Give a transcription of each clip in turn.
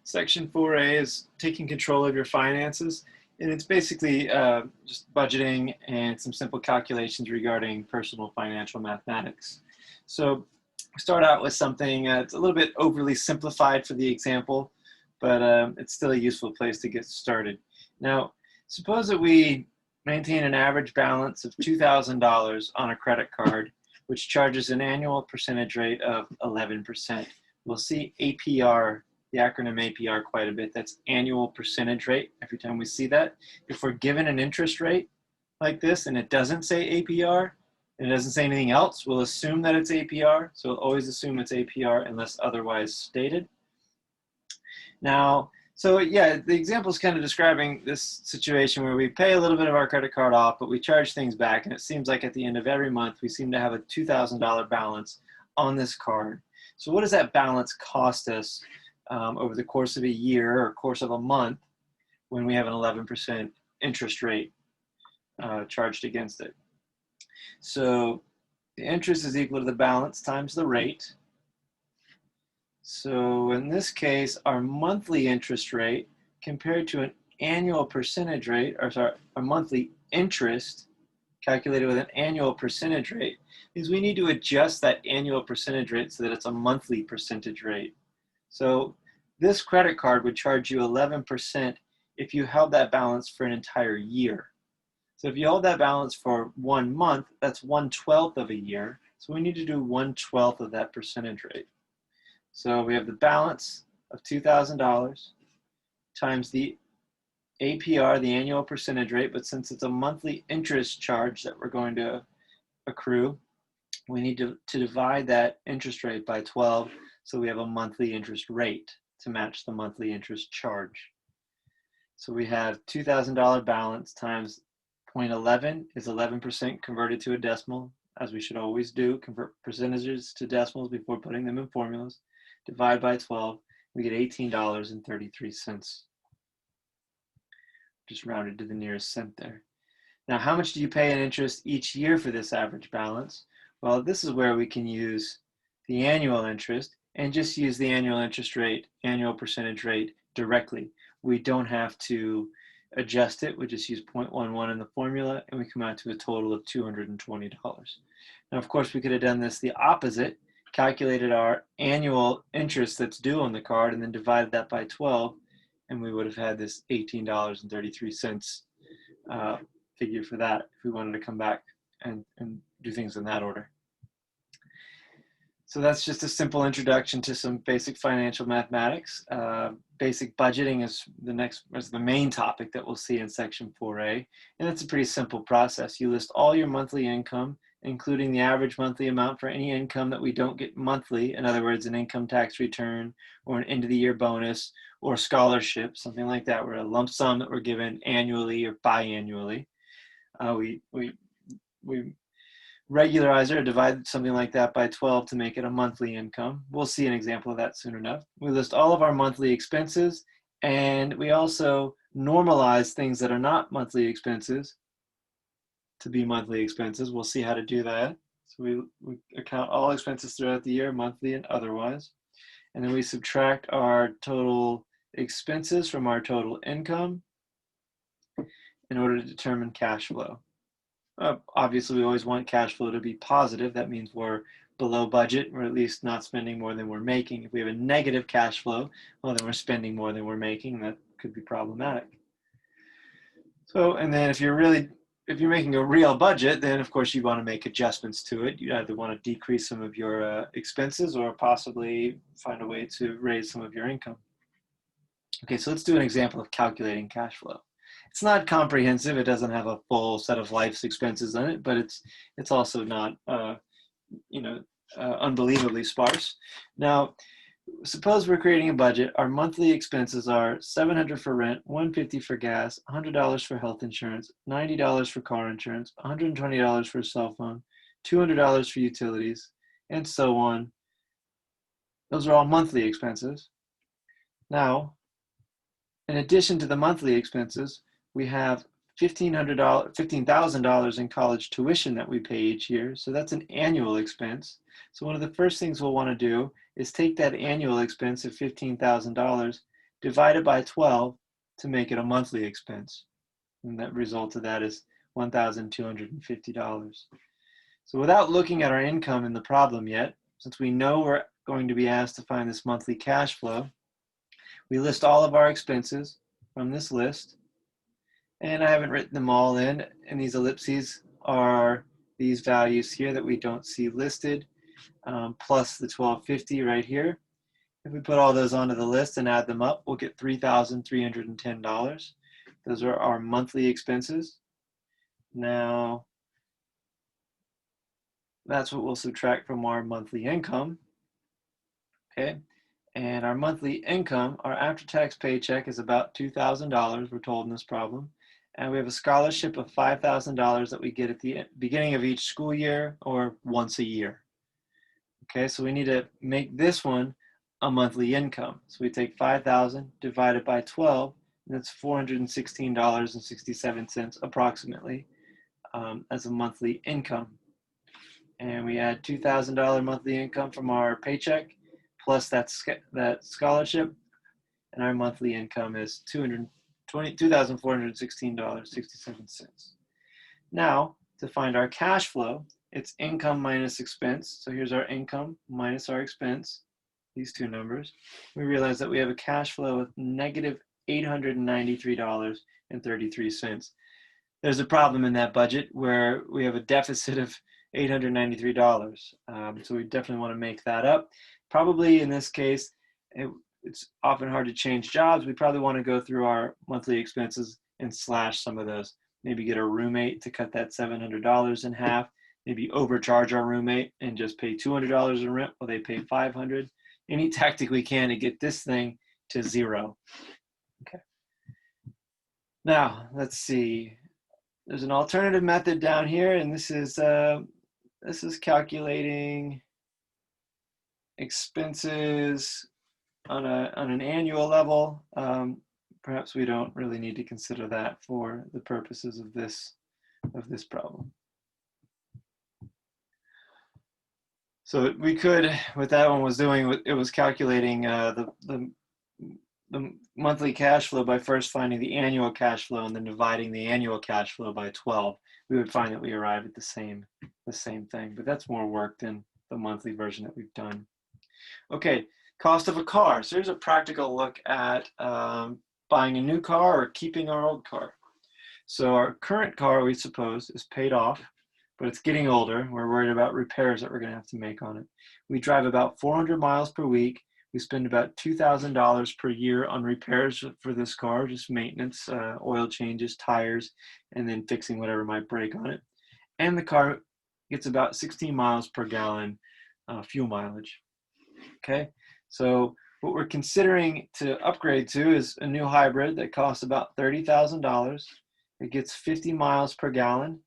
Section 4A is taking control of your finances, and it's basically just budgeting and some simple calculations regarding personal financial mathematics. So start out with something that's a little bit overly simplified for the example, but it's still a useful place to get started. Now, suppose that we maintain an average balance of $2,000 on a credit card, which charges an annual percentage rate of 11%. We'll see APR, the acronym APR, quite a bit. That's annual percentage rate every time we see that. If we're given an interest rate like this and it doesn't say APR, and it doesn't say anything else, we'll assume that it's APR. So we'll always assume it's APR unless otherwise stated. Now, so yeah, the example is kind of describing this situation where we pay a little bit of our credit card off, but we charge things back, and it seems like at the end of every month, we seem to have a $2,000 balance on this card. So what does that balance cost us over the course of a year or course of a month when we have an 11% interest rate charged against it? So the interest is equal to the balance times the rate. So in this case, our monthly interest rate compared to an annual percentage rate, or sorry, a monthly interest calculated with an annual percentage rate, means we need to adjust that annual percentage rate so that it's a monthly percentage rate. So this credit card would charge you 11% if you held that balance for an entire year. So if you hold that balance for 1 month, that's 1/12 of a year. So we need to do 1/12 of that percentage rate. So we have the balance of $2,000 times the APR, the annual percentage rate, but since it's a monthly interest charge that we're going to accrue, we need to divide that interest rate by 12, so we have a monthly interest rate to match the monthly interest charge. So we have $2,000 balance times 0.11 is 11% converted to a decimal, as we should always do, convert percentages to decimals before putting them in formulas. Divide by 12, we get $18.33. Just rounded to the nearest cent there. Now, how much do you pay in interest each year for this average balance? Well, this is where we can use the annual interest and just use the annual interest rate, annual percentage rate directly. We don't have to adjust it. We just use 0.11 in the formula and we come out to a total of $220. Now, of course, we could have done this the opposite, calculated our annual interest that's due on the card and then divided that by 12, and we would have had this $18.33 figure for that if we wanted to come back and do things in that order. So that's just a simple introduction to some basic financial mathematics. Basic budgeting is the main topic that we'll see in section 4A, and it's a pretty simple process. You list all your monthly income, including the average monthly amount for any income that we don't get monthly, in other words, an income tax return or an end of the year bonus or scholarship, something like that, where a lump sum that we're given annually or biannually. We regularize or divide something like that by 12 to make it a monthly income. We'll see an example of that soon enough. We list all of our monthly expenses, and we also normalize things that are not monthly expenses to be monthly expenses. We'll see how to do that. So we account all expenses throughout the year, monthly and otherwise. And then we subtract our total expenses from our total income in order to determine cash flow. Obviously, we always want cash flow to be positive. That means we're below budget, or at least not spending more than we're making. If we have a negative cash flow, well, then we're spending more than we're making, and that could be problematic. So, and then if you're making a real budget, then of course you want to make adjustments to it. You either want to decrease some of your expenses or possibly find a way to raise some of your income. Okay, so let's do an example of calculating cash flow. It's not comprehensive. It doesn't have a full set of life's expenses in it, but it's also not unbelievably sparse. Now, suppose we're creating a budget. Our monthly expenses are $700 for rent, $150 for gas, $100 for health insurance, $90 for car insurance, $120 for a cell phone, $200 for utilities, and so on. Those are all monthly expenses. Now, in addition to the monthly expenses, we have $15,000 in college tuition that we pay each year. So that's an annual expense. So one of the first things we'll want to do is take that annual expense of $15,000 divide it by 12 to make it a monthly expense. And that result of that is $1,250. So without looking at our income in the problem yet, since we know we're going to be asked to find this monthly cash flow, we list all of our expenses from this list. And I haven't written them all in, and these ellipses are these values here that we don't see listed, plus the $1,250 right here. If we put all those onto the list and add them up, we'll get $3,310. Those are our monthly expenses. Now, that's what we'll subtract from our monthly income. Okay, and our monthly income, our after-tax paycheck is about $2,000, we're told in this problem. And we have a scholarship of $5,000 that we get at the beginning of each school year or once a year. Okay, so we need to make this one a monthly income. So we take 5,000 divided by 12, and that's $416.67 approximately as a monthly income. And we add $2,000 monthly income from our paycheck plus that scholarship, and our monthly income is $2,416.67. Now, to find our cash flow, it's income minus expense. So here's our income minus our expense, these two numbers. We realize that we have a cash flow of negative $893.33. There's a problem in that budget where we have a deficit of $893. So we definitely want to make that up. Probably in this case, it's often hard to change jobs. We probably want to go through our monthly expenses and slash some of those. Maybe get a roommate to cut that $700 in half. Maybe overcharge our roommate and just pay $200 in rent while they pay $500. Any tactic we can to get this thing to zero. Okay. Now, let's see. There's an alternative method down here, and this is calculating expenses on an annual level. Perhaps we don't really need to consider that for the purposes of this problem. So we could, what that one was doing, it was calculating the monthly cash flow by first finding the annual cash flow and then dividing the annual cash flow by 12. We would find that we arrive at the same thing, but that's more work than the monthly version that we've done. Okay, cost of a car. So here's a practical look at buying a new car or keeping our old car. So our current car, we suppose, is paid off, but it's getting older. We're worried about repairs that we're going to have to make on it. We drive about 400 miles per week. We spend about $2,000 per year on repairs for this car, just maintenance, oil changes, tires, and then fixing whatever might break on it. And the car gets about 16 miles per gallon fuel mileage. Okay, so what we're considering to upgrade to is a new hybrid that costs about $30,000. It gets 50 miles per gallon,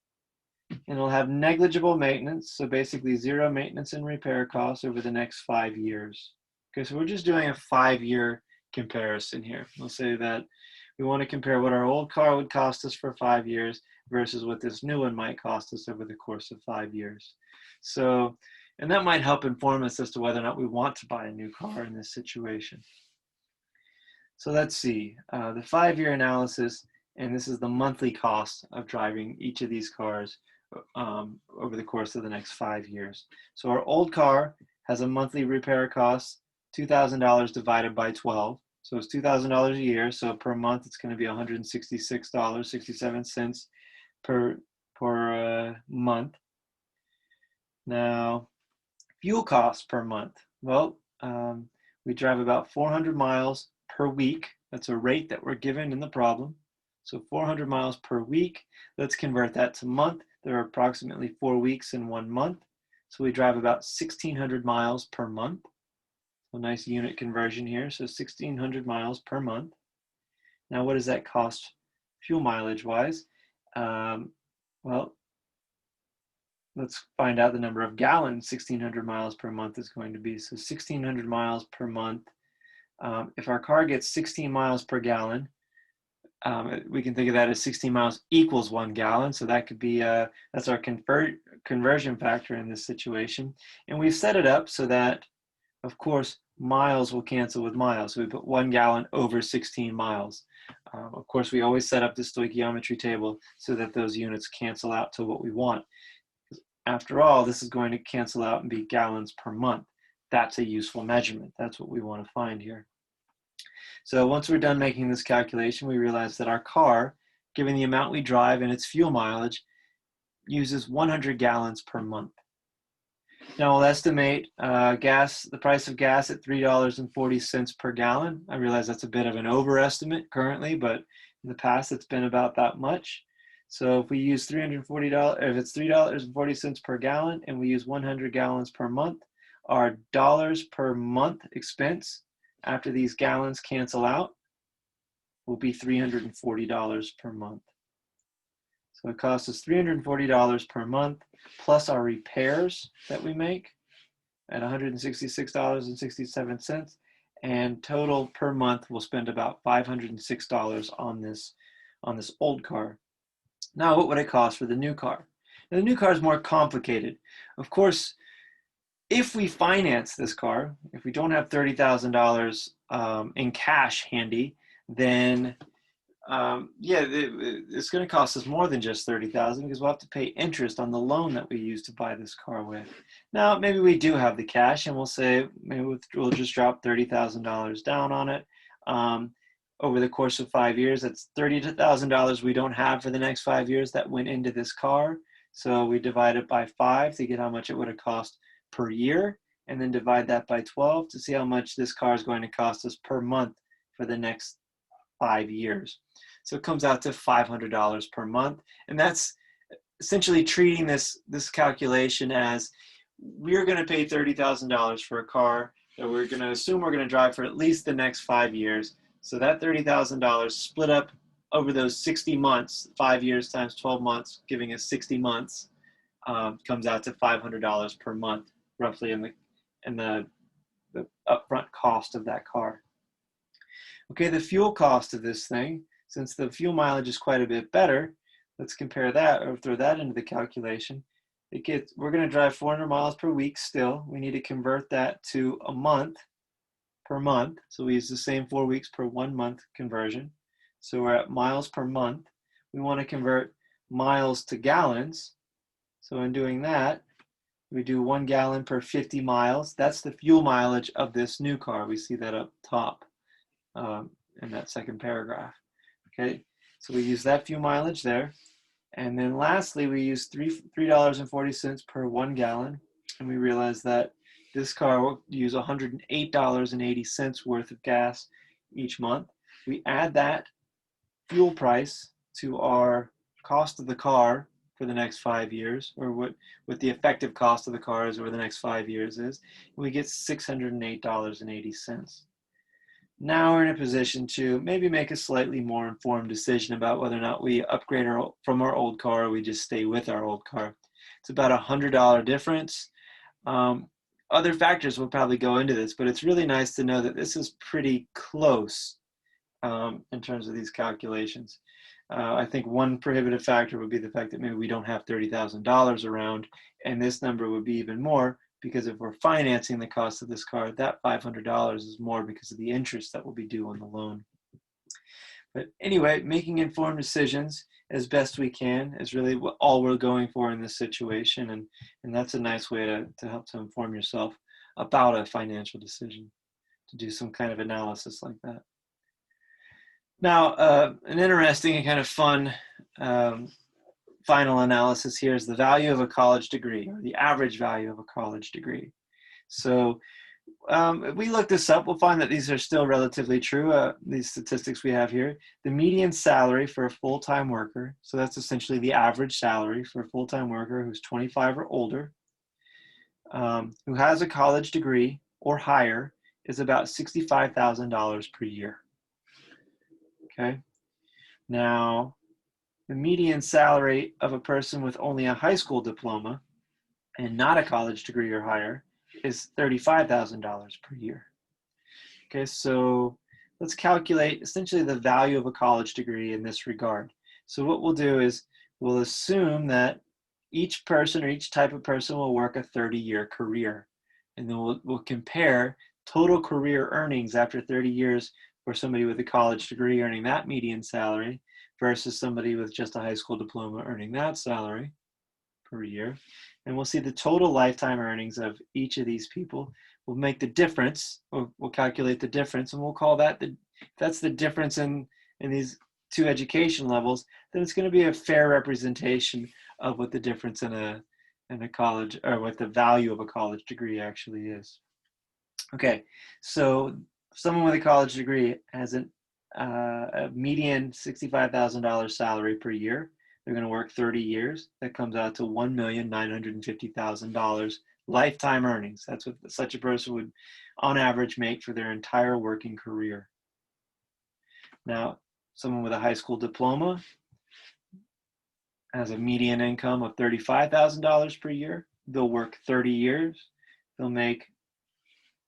and it'll have negligible maintenance, so basically zero maintenance and repair costs over the next 5 years. Okay, so we're just doing a 5-year comparison here. We'll say that we want to compare what our old car would cost us for 5 years versus what this new one might cost us over the course of 5 years. So, and that might help inform us as to whether or not we want to buy a new car in this situation. So let's see, the 5-year analysis, and this is the monthly cost of driving each of these cars over the course of the next 5 years. So our old car has a monthly repair cost, $2,000 divided by 12. So it's $2,000 a year. So per month, it's going to be $166.67 per month. Now, fuel costs per month. Well, we drive about 400 miles per week. That's a rate that we're given in the problem. So 400 miles per week. Let's convert that to month. There are approximately 4 weeks in 1 month. So we drive about 1,600 miles per month. A nice unit conversion here. So 1,600 miles per month. Now, what does that cost fuel mileage wise? Well, let's find out the number of gallons 1,600 miles per month is going to be. So 1,600 miles per month. If our car gets 16 miles per gallon, we can think of that as 16 miles equals 1 gallon. So that could be, that's our conversion factor in this situation. And we've set it up so that, of course, miles will cancel with miles. So we put 1 gallon over 16 miles. Of course, we always set up the stoichiometry table so that those units cancel out to what we want. After all, this is going to cancel out and be gallons per month. That's a useful measurement. That's what we want to find here. So once we're done making this calculation, we realize that our car, given the amount we drive and its fuel mileage, uses 100 gallons per month. Now we'll estimate the price of gas at $3.40 per gallon. I realize that's a bit of an overestimate currently, but in the past it's been about that much. So if we use $340, if it's $3.40 per gallon and we use 100 gallons per month, our dollars per month expense after these gallons cancel out will be $340 per month. So it costs us $340 per month plus our repairs that we make at $166.67, and total per month we'll spend about $506 on this old car. Now, what would it cost for the new car? Now, the new car is more complicated. Of course, if we finance this car, if we don't have $30,000 in cash handy, then it's going to cost us more than just $30,000 because we'll have to pay interest on the loan that we used to buy this car with. Now, maybe we do have the cash, and we'll say maybe we'll just drop $30,000 down on it. Over the course of 5 years, that's $30,000 we don't have for the next 5 years that went into this car. So we divide it by 5 to get how much it would have cost per year, and then divide that by 12 to see how much this car is going to cost us per month for the next 5 years. So it comes out to $500 per month, and that's essentially treating this calculation as we're going to pay $30,000 for a car that we're going to assume we're going to drive for at least the next 5 years. So that $30,000 split up over those 60 months, 5 years times 12 months, giving us 60 months, comes out to $500 per month, roughly in the upfront cost of that car. Okay, the fuel cost of this thing, since the fuel mileage is quite a bit better, let's compare that or throw that into the calculation. We're going to drive 400 miles per week still. We need to convert that to a month per month. So we use the same 4 weeks per 1 month conversion. So we're at miles per month. We want to convert miles to gallons. So in doing that, we do 1 gallon per 50 miles. That's the fuel mileage of this new car. We see that up top in that second paragraph. Okay, so we use that fuel mileage there. And then lastly, we use $3.40 per 1 gallon. And we realize that this car will use $108.80 worth of gas each month. We add that fuel price to our cost of the car for the next 5 years, or what the effective cost of the car is over the next 5 years is, and we get $608.80. Now we're in a position to maybe make a slightly more informed decision about whether or not we upgrade from our old car or we just stay with our old car. It's about $100 difference. Other factors will probably go into this, but it's really nice to know that this is pretty close in terms of these calculations. I think one prohibitive factor would be the fact that maybe we don't have $30,000 around, and this number would be even more because if we're financing the cost of this car, that $500 is more because of the interest that will be due on the loan. But anyway, making informed decisions as best we can is really all we're going for in this situation, and that's a nice way to help to inform yourself about a financial decision, to do some kind of analysis like that. Now, an interesting and kind of fun final analysis here is the value of a college degree, or the average value of a college degree. So if we look this up, we'll find that these are still relatively true, these statistics we have here. The median salary for a full-time worker, so that's essentially the average salary for a full-time worker who's 25 or older, who has a college degree or higher, is about $65,000 per year. Okay. Now, the median salary of a person with only a high school diploma and not a college degree or higher is $35,000 per year. Okay, so let's calculate essentially the value of a college degree in this regard. So what we'll do is we'll assume that each person or each type of person will work a 30-year career. And then we'll compare total career earnings after 30 years for somebody with a college degree earning that median salary versus somebody with just a high school diploma earning that salary per year. And we'll see the total lifetime earnings of each of these people. We'll make the difference, or we'll calculate the difference, and we'll call that that's the difference in these two education levels. Then it's going to be a fair representation of what the difference in a college, or what the value of a college degree actually is. Okay, so someone with a college degree has a median $65,000 salary per year. They're going to work 30 years. That comes out to $1,950,000 lifetime earnings. That's what such a person would, on average, make for their entire working career. Now, someone with a high school diploma has a median income of $35,000 per year. They'll work 30 years. They'll make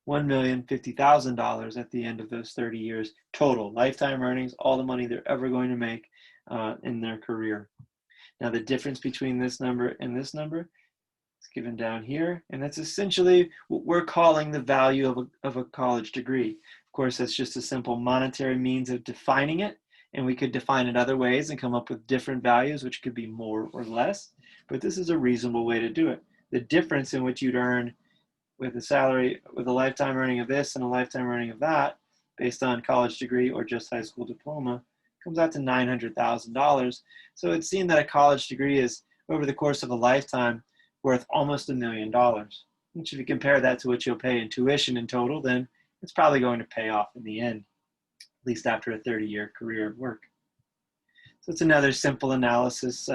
$1,050,000 at the end of those 30 years total lifetime earnings, all the money they're ever going to make in their career. Now, the difference between this number and this number is given down here, and that's essentially what we're calling the value of a college degree. Of course, that's just a simple monetary means of defining it, and we could define it other ways and come up with different values, which could be more or less, but this is a reasonable way to do it. The difference in what you'd earn with a salary, with a lifetime earning of this and a lifetime earning of that, based on college degree or just high school diploma, comes out to $900,000. So it's seen that a college degree is, over the course of a lifetime, worth almost $1 million. Which, if you compare that to what you'll pay in tuition in total, then it's probably going to pay off in the end, at least after a 30-year career of work. So it's another simple analysis.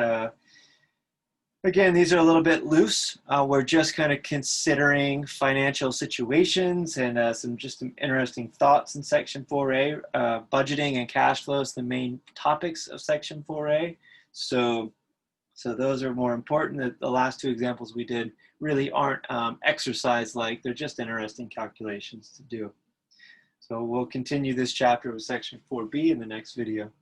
Again, these are a little bit loose. We're just kind of considering financial situations and some interesting thoughts in Section 4A. Budgeting and cash flow is the main topics of Section 4A. So those are more important. The last two examples we did really aren't exercise-like. They're just interesting calculations to do. So we'll continue this chapter with Section 4B in the next video.